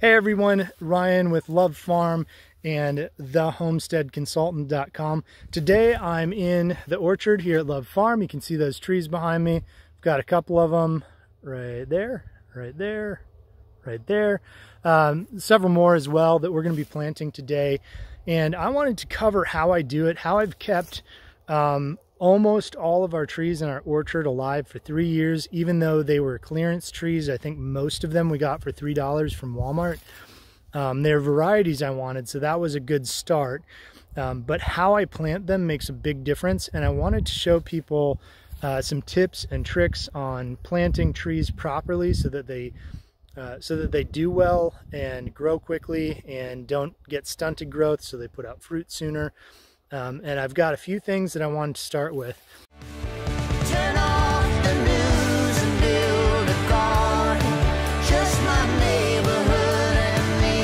Hey everyone, Ryan with Love Farm and thehomesteadconsultant.com. Today I'm in the orchard here at Love Farm. You can see those trees behind me. I've got a couple of them right there, right there, right there. Several more as well that we're going to be planting today. And I wanted to cover how I do it, how I've kept almost all of our trees in our orchard alive for 3 years, even though they were clearance trees. I think most of them we got for $3 from Walmart. They're varieties I wanted, so that was a good start. But how I plant them makes a big difference, and I wanted to show people some tips and tricks on planting trees properly so that they do well and grow quickly and don't get stunted growth, so they put out fruit sooner. And I've got a few things that I wanted to start with. Turn off the news and build a garden. Just my neighborhood and me.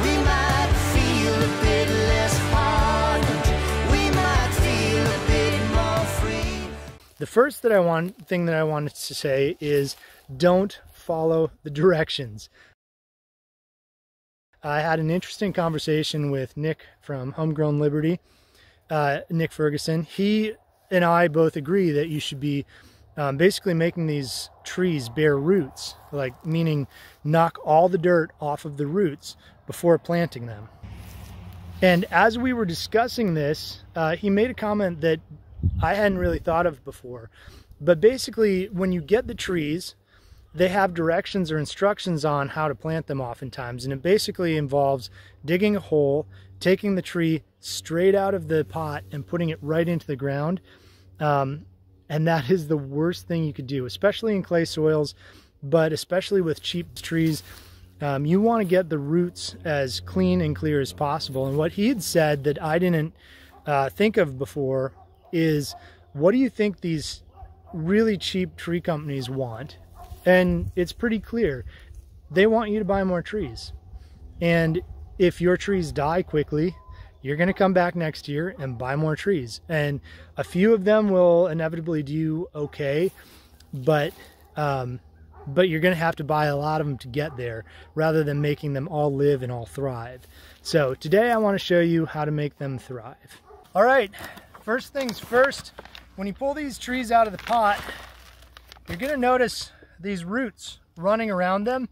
We might feel a bit less hardened. We might feel a bit more free. The first thing that I wanted to say is don't follow the directions. I had an interesting conversation with Nick from Homegrown Liberty, Nick Ferguson. He and I both agree that you should be basically making these trees bear roots, like meaning knock all the dirt off of the roots before planting them. And as we were discussing this, he made a comment that I hadn't really thought of before. But basically, when you get the trees, they have directions or instructions on how to plant them oftentimes, and it basically involves digging a hole, taking the tree straight out of the pot and putting it right into the ground. And that is the worst thing you could do, especially in clay soils, but especially with cheap trees. You want to get the roots as clean and clear as possible. And what he had said that I didn't think of before is, what do you think these really cheap tree companies want? And it's pretty clear. They want you to buy more trees. And if your trees die quickly, you're going to come back next year and buy more trees. And a few of them will inevitably do okay, but you're going to have to buy a lot of them to get there, rather than making them all live and all thrive. So today I want to show you how to make them thrive. All right, first things first, when you pull these trees out of the pot, you're going to notice these roots running around them.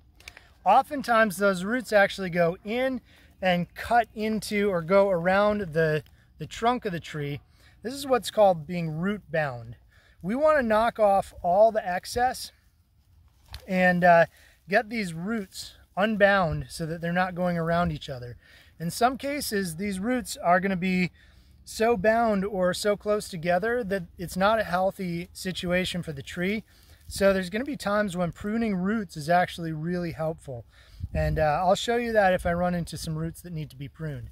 Oftentimes those roots actually go in and cut into or go around the trunk of the tree. This is what's called being root bound. We want to knock off all the excess and get these roots unbound so that they're not going around each other. In some cases, these roots are going to be so bound or so close together that it's not a healthy situation for the tree. So there's going to be times when pruning roots is actually really helpful. And I'll show you that if I run into some roots that need to be pruned.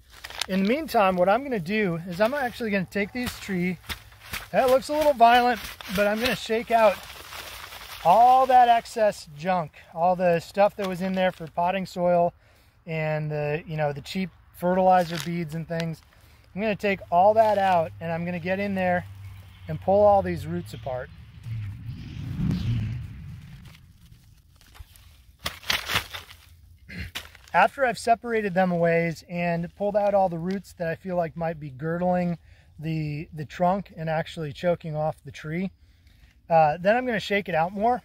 In the meantime, what I'm going to do is I'm actually going to take these trees. That looks a little violent, but I'm going to shake out all that excess junk, all the stuff that was in there for potting soil and the cheap fertilizer beads and things. I'm going to take all that out, and I'm going to get in there and pull all these roots apart. After I've separated them a ways and pulled out all the roots that I feel like might be girdling the trunk and actually choking off the tree, then I'm going to shake it out more.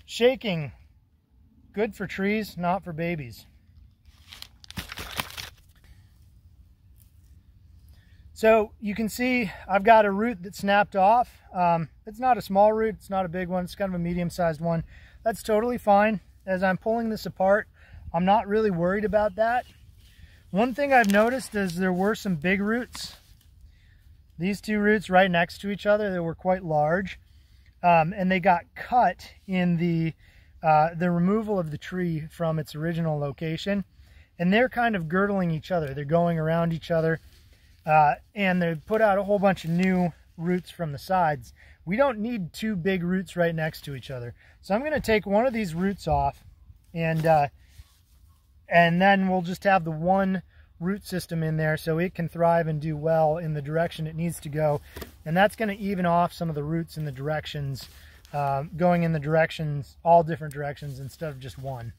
Shaking, good for trees, not for babies. So you can see I've got a root that snapped off. It's not a small root, it's not a big one, it's kind of a medium-sized one. That's totally fine. As I'm pulling this apart, I'm not really worried about that. One thing I've noticed is there were some big roots. These two roots right next to each other, they were quite large. And they got cut in the removal of the tree from its original location. And they're kind of girdling each other. They're going around each other. And they put out a whole bunch of new roots from the sides. We don't need two big roots right next to each other. So I'm going to take one of these roots off, and then we'll just have the one root system in there so it can thrive and do well in the direction it needs to go. And that's going to even off some of the roots in the directions, going in the directions, all different directions instead of just one.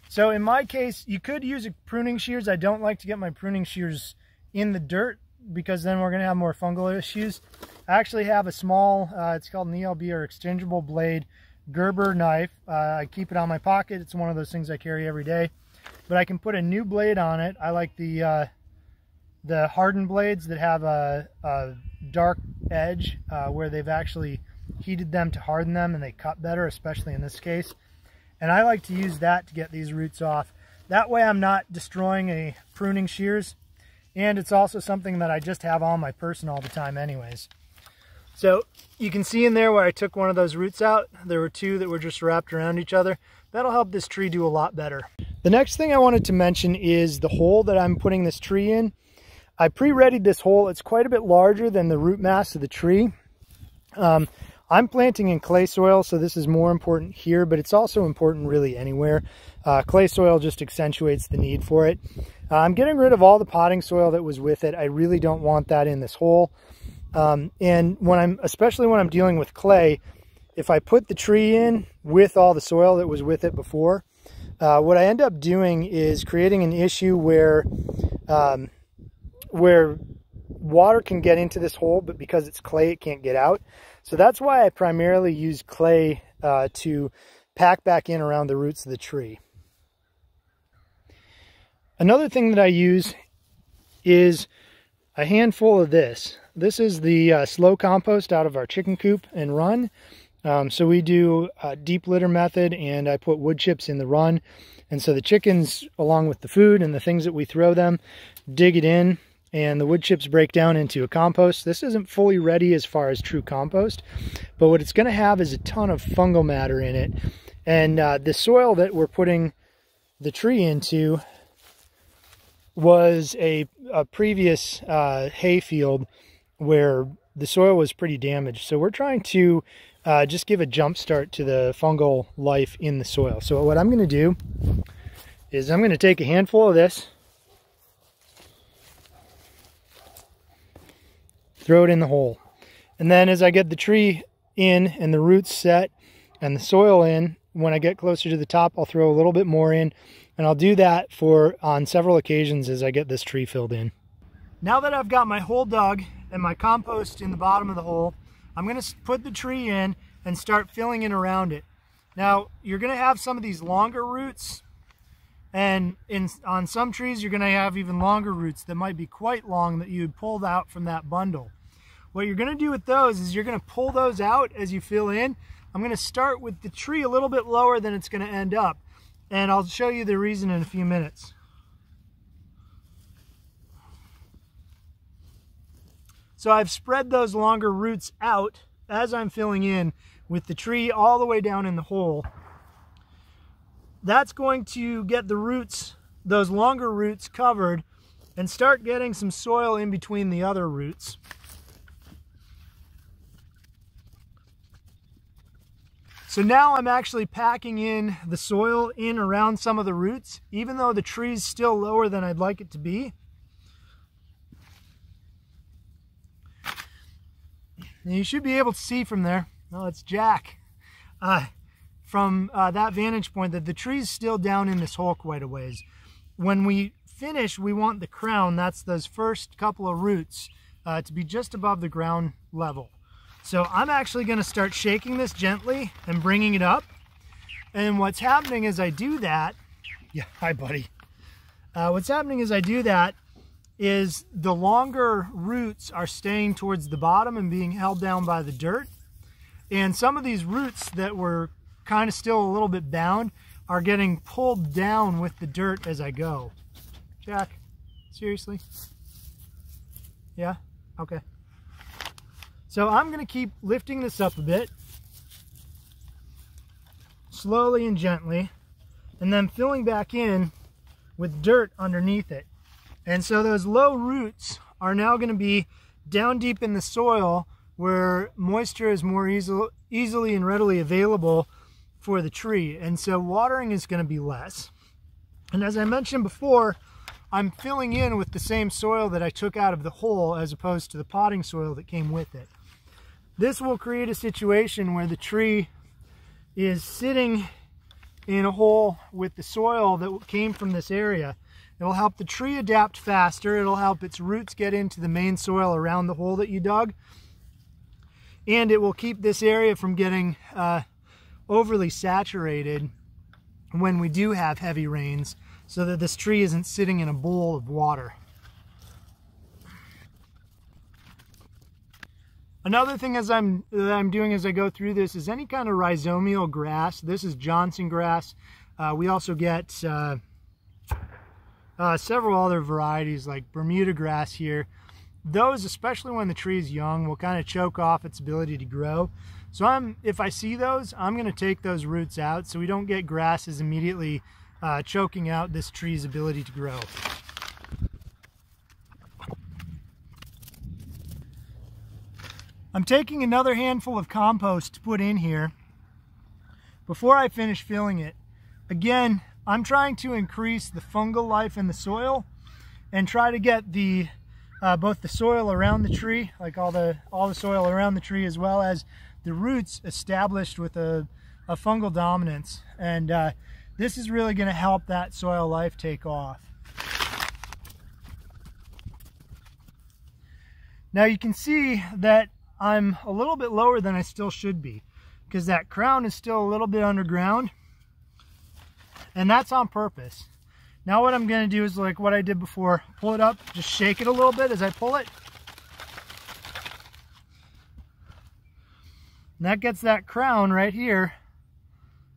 So in my case, you could use a pruning shears. I don't like to get my pruning shears in the dirt because then we're going to have more fungal issues. I actually have a small, it's called an ELB or exchangeable blade Gerber knife. I keep it on my pocket. It's one of those things I carry every day. But I can put a new blade on it. I like the hardened blades that have a dark edge where they've actually heated them to harden them and they cut better, especially in this case. And I like to use that to get these roots off. That way I'm not destroying a pruning shears. And it's also something that I just have on my person all the time anyways. So you can see in there where I took one of those roots out, there were two that were just wrapped around each other. That'll help this tree do a lot better. The next thing I wanted to mention is the hole that I'm putting this tree in. I pre-readied this hole. It's quite a bit larger than the root mass of the tree. I'm planting in clay soil, so this is more important here, but it's also important really anywhere. Clay soil just accentuates the need for it. I'm getting rid of all the potting soil that was with it. I really don't want that in this hole. And especially when I'm dealing with clay, if I put the tree in with all the soil that was with it before, what I end up doing is creating an issue where water can get into this hole, but because it's clay, it can't get out. So that's why I primarily use clay to pack back in around the roots of the tree. Another thing that I use is a handful of this. This is the slow compost out of our chicken coop and run. So we do a deep litter method, and I put wood chips in the run. And so the chickens, along with the food and the things that we throw them, dig it in, and the wood chips break down into a compost. This isn't fully ready as far as true compost, but what it's going to have is a ton of fungal matter in it. And the soil that we're putting the tree into was a previous hay field where the soil was pretty damaged. So we're trying to just give a jump start to the fungal life in the soil. So what I'm going to do is I'm going to take a handful of this, throw it in the hole. And then as I get the tree in and the roots set and the soil in, when I get closer to the top, I'll throw a little bit more in. And I'll do that on several occasions as I get this tree filled in. Now that I've got my hole dug and my compost in the bottom of the hole, I'm going to put the tree in and start filling in around it. Now, you're going to have some of these longer roots, and on some trees you're going to have even longer roots that might be quite long that you'd pulled out from that bundle. What you're going to do with those is you're going to pull those out as you fill in. I'm going to start with the tree a little bit lower than it's going to end up, and I'll show you the reason in a few minutes. So I've spread those longer roots out as I'm filling in with the tree all the way down in the hole. That's going to get the roots, those longer roots, covered and start getting some soil in between the other roots. So now I'm actually packing in the soil in around some of the roots, even though the tree's still lower than I'd like it to be. And you should be able to see from there, oh, it's Jack, from that vantage point that the tree's still down in this hole quite a ways. When we finish, we want the crown, that's those first couple of roots, to be just above the ground level. So I'm actually going to start shaking this gently and bringing it up. And what's happening as I do that, yeah, hi buddy. What's happening as I do that is the longer roots are staying towards the bottom and being held down by the dirt. And some of these roots that were kind of still a little bit bound are getting pulled down with the dirt as I go. Jack, seriously? Yeah? Okay. So I'm going to keep lifting this up a bit, slowly and gently, and then filling back in with dirt underneath it. And so those low roots are now going to be down deep in the soil where moisture is more easily and readily available for the tree, and so watering is going to be less. And as I mentioned before, I'm filling in with the same soil that I took out of the hole as opposed to the potting soil that came with it. This will create a situation where the tree is sitting in a hole with the soil that came from this area. It will help the tree adapt faster. It'll help its roots get into the main soil around the hole that you dug. And it will keep this area from getting overly saturated when we do have heavy rains, so that this tree isn't sitting in a bowl of water. Another thing that I'm doing as I go through this is any kind of rhizomial grass. This is Johnson grass. We also get several other varieties like Bermuda grass here. Those, especially when the tree is young, will kind of choke off its ability to grow. So if I see those, I'm going to take those roots out so we don't get grasses immediately choking out this tree's ability to grow. I'm taking another handful of compost to put in here before I finish filling it. Again, I'm trying to increase the fungal life in the soil and try to get the both the soil around the tree, like all the soil around the tree, as well as the roots established with a fungal dominance. And this is really going to help that soil life take off. Now you can see that I'm a little bit lower than I still should be, because that crown is still a little bit underground, and that's on purpose. Now what I'm going to do is like what I did before, pull it up, just shake it a little bit as I pull it. And that gets that crown right here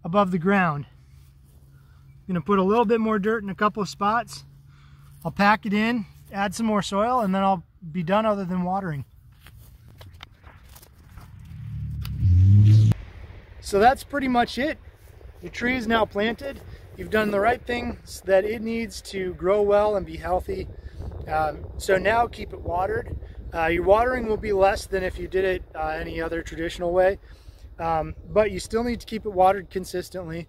above the ground. I'm going to put a little bit more dirt in a couple of spots. I'll pack it in, add some more soil, and then I'll be done other than watering. So that's pretty much it. Your tree is now planted. You've done the right things that it needs to grow well and be healthy. So now keep it watered. Your watering will be less than if you did it any other traditional way, but you still need to keep it watered consistently.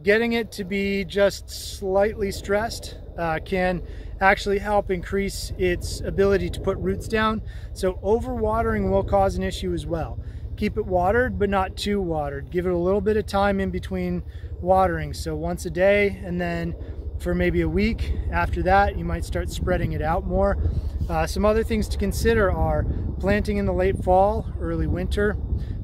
Getting it to be just slightly stressed can actually help increase its ability to put roots down. So overwatering will cause an issue as well. Keep it watered, but not too watered. Give it a little bit of time in between watering. So once a day, and then for maybe a week after that, you might start spreading it out more. Some other things to consider are planting in the late fall, early winter,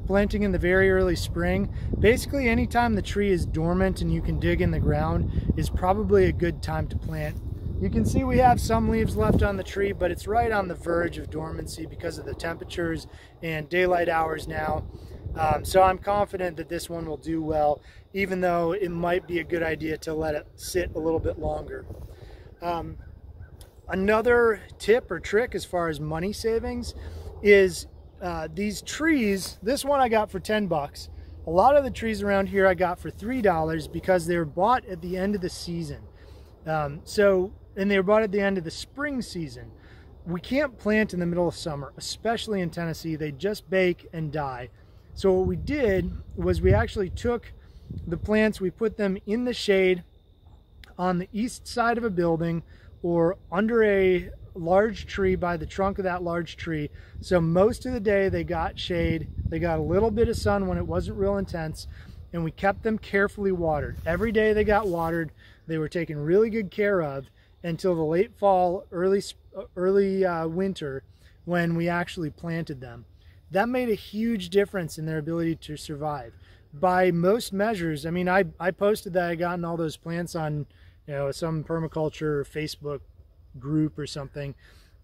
planting in the very early spring. Basically, anytime the tree is dormant and you can dig in the ground is probably a good time to plant. You can see we have some leaves left on the tree, but it's right on the verge of dormancy because of the temperatures and daylight hours now. So I'm confident that this one will do well, even though it might be a good idea to let it sit a little bit longer. Another tip or trick as far as money savings is these trees. This one I got for 10 bucks. A lot of the trees around here I got for $3 because they were bought at the end of the season. And they were bought at the end of the spring season. We can't plant in the middle of summer, especially in Tennessee. They just bake and die. So what we did was we actually took the plants, we put them in the shade on the east side of a building or under a large tree by the trunk of that large tree. So most of the day they got shade, they got a little bit of sun when it wasn't real intense, and we kept them carefully watered. Every day they got watered. They were taken really good care of until the late fall, early winter, when we actually planted them. That made a huge difference in their ability to survive. By most measures, I mean, I posted that I gotten all those plants on, some permaculture Facebook group or something,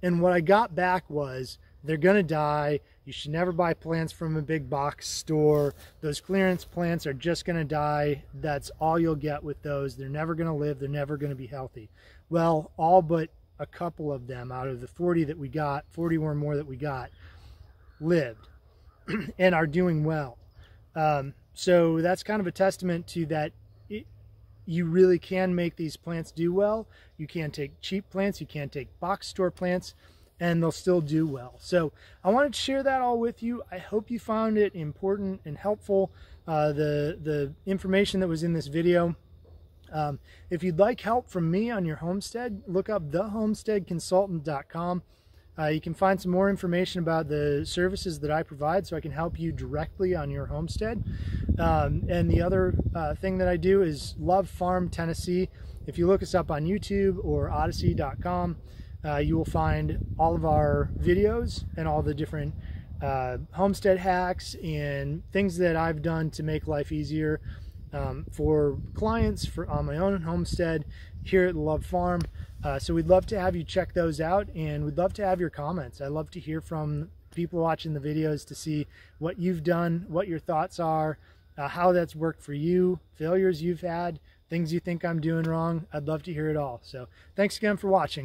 and what I got back was, they're gonna die. You should never buy plants from a big box store. Those clearance plants are just gonna die. That's all you'll get with those. They're never gonna live. They're never gonna be healthy. Well, all but a couple of them out of the 40 that we got, 40 or more that we got, lived and are doing well. So that's kind of a testament to that. You really can make these plants do well. You can take cheap plants. You can take box store plants. and they'll still do well. So I wanted to share that all with you. I hope you found it important and helpful, the information that was in this video. If you'd like help from me on your homestead, look up thehomesteadconsultant.com. You can find some more information about the services that I provide so I can help you directly on your homestead. And the other thing that I do is Love Farm Tennessee. If you look us up on YouTube or odyssey.com, you will find all of our videos and all the different homestead hacks and things that I've done to make life easier for clients on my own homestead here at the Love Farm. So we'd love to have you check those out, and we'd love to have your comments. I love to hear from people watching the videos to see what you've done, what your thoughts are, how that's worked for you, failures you've had, things you think I'm doing wrong. I'd love to hear it all. So thanks again for watching.